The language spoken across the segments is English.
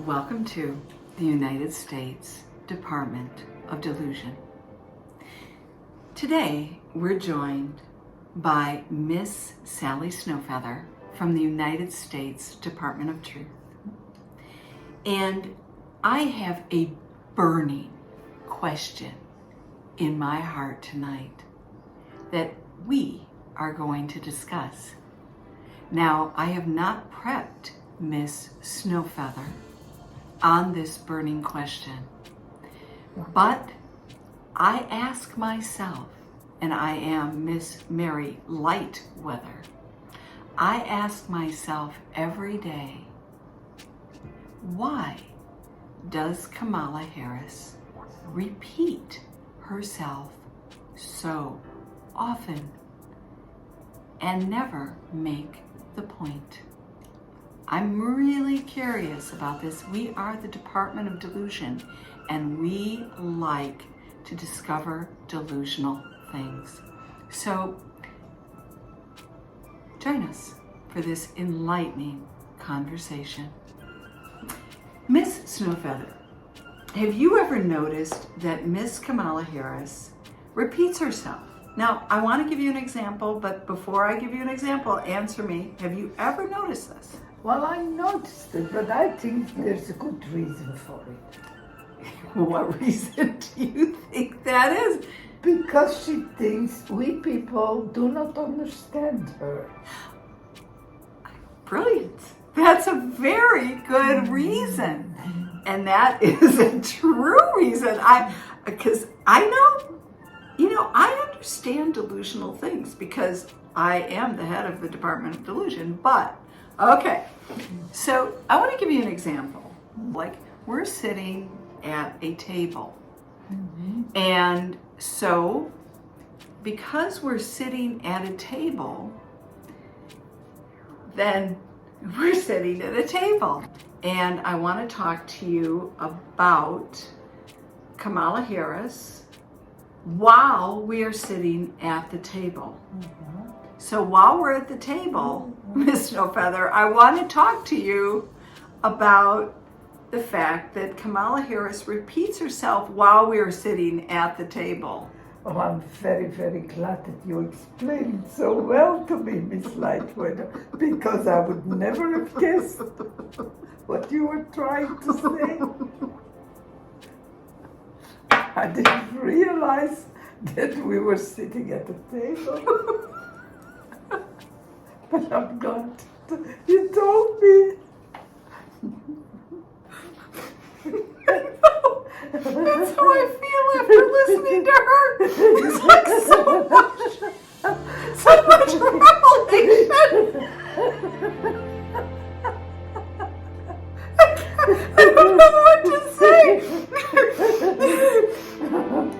Welcome to the United States Department of Delusion. Today, we're joined by Miss Sally Snowfeather from the United States Department of Truth. And I have a burning question in my heart tonight that we are going to discuss. Now, I have not prepped Miss Snowfeather on this burning question, but I ask myself, and I am Miss Mary Lightweather, I ask myself every day, why does Kamala Harris repeat herself so often and never make the point? I'm really curious about this. We are the Department of Delusion, and we like to discover delusional things. So join us for this enlightening conversation. Miss Snowfeather, have you ever noticed that Miss Kamala Harris repeats herself? Now, I want to give you an example, but before I give you an example, answer me. Have you ever noticed this? Well, I noticed it, but I think there's a good reason for it. What reason do you think that is? Because she thinks we people do not understand her. Brilliant. That's a very good reason. And that is a true reason. Because I understand delusional things because I am the head of the Department of Delusion. But, okay. So I want to give you an example. Like, we're sitting at a table. And so, because we're sitting at a table, then we're sitting at a table. And I want to talk to you about Kamala Harris while we are sitting at the table. So while we're at the table, Miss Snowfeather, I want to talk to you about the fact that Kamala Harris repeats herself while we are sitting at the table. Oh, I'm very, very glad that you explained it so well to me, Miss Lightweather, because I would never have guessed what you were trying to say. I didn't realize that we were sitting at the table. But I'm glad you told me. That's how I feel after listening to her. It's like so much revelation. I don't know what to say.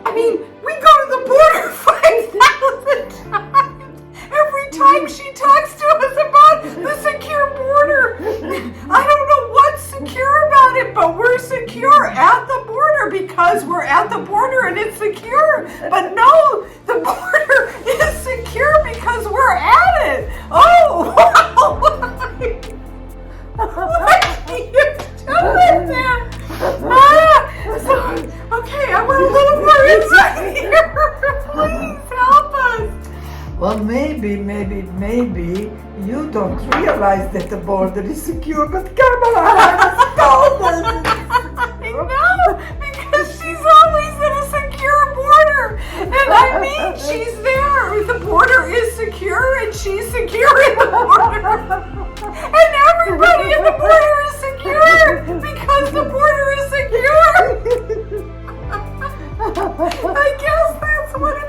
I mean, we go to the border 5,000 times. Every time she talks to us about the secure border. I don't know what's secure about it, but we're secure at the border because we're at the border and it's secure. But no, the border is secure because we're at it. Oh, wow. What are you doing there? Okay, I want a little more insight here. Please help us. Well, maybe you don't realize that the border is secure, but Kamala Harris told us. I know, because she's always at a secure border. And I mean, she's there. The border is secure and she's secure in the border. And everybody in the border is secure because the border is secure. I guess that's what it is.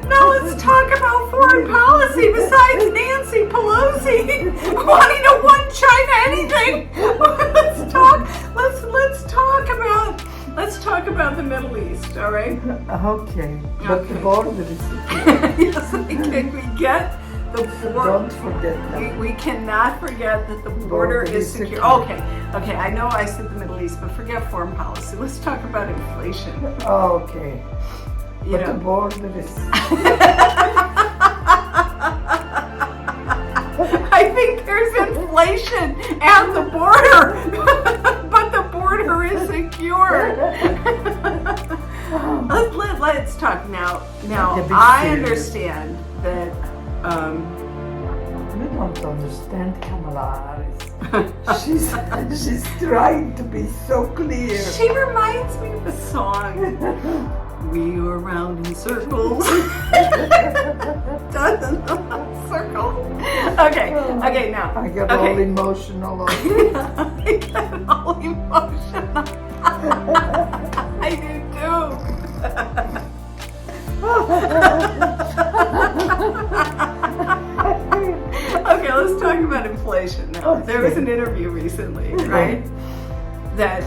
Let's talk about foreign policy besides Nancy Pelosi wanting to one China anything. Let's talk about the Middle East, all right? Okay. But the border is secure. Yes, can we get the border? Don't forget that. We cannot forget that the border is secure. Okay, I know I said the Middle East, but forget foreign policy. Let's talk about inflation. Okay. But the border is... I think there's inflation at the border, but Let's talk now. Now Okay, be I serious. understand that. You don't understand Kamala Harris. She's trying to be so clear. She reminds me of a song. We go around in circles. Circles. Okay, now. I got okay. all emotional. I get all emotional. I do Okay, let's talk about inflation now. There was an interview recently, right? That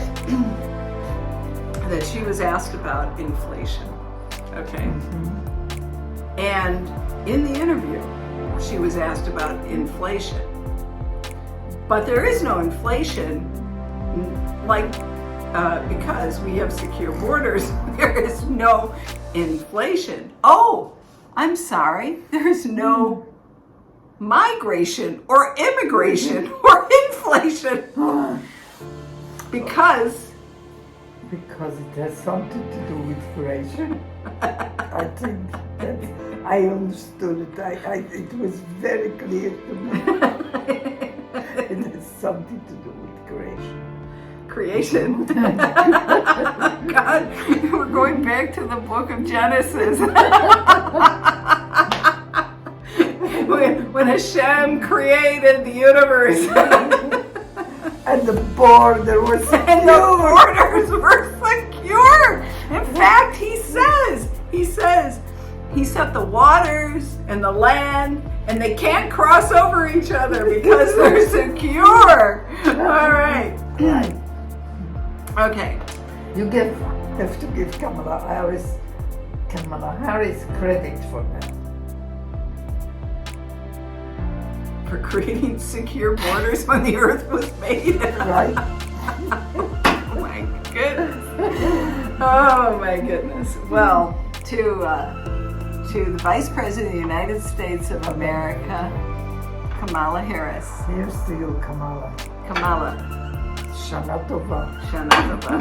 she was asked about inflation. Okay. And in the interview, she was asked about inflation. But there is no inflation, because we have secure borders, there is no inflation. Oh, I'm sorry, there is no migration or immigration or inflation. Because it has something to do with inflation. I think that I understood it. It was very clear to me. It has something to do with creation. God, we're going back to the book of Genesis. when Hashem created the universe. And the border was secure. And the borders were secure. In fact, he says, he set the waters and the land, and they can't cross over each other because they're secure. All right. Right. Okay. You have to give Kamala Harris credit for that. For creating secure borders when the earth was made. Right. Oh my goodness. Oh my goodness. Well, to the Vice President of the United States of America, Kamala Harris. Here's to you, Kamala. Kamala. Shana Tova. Shana Tova.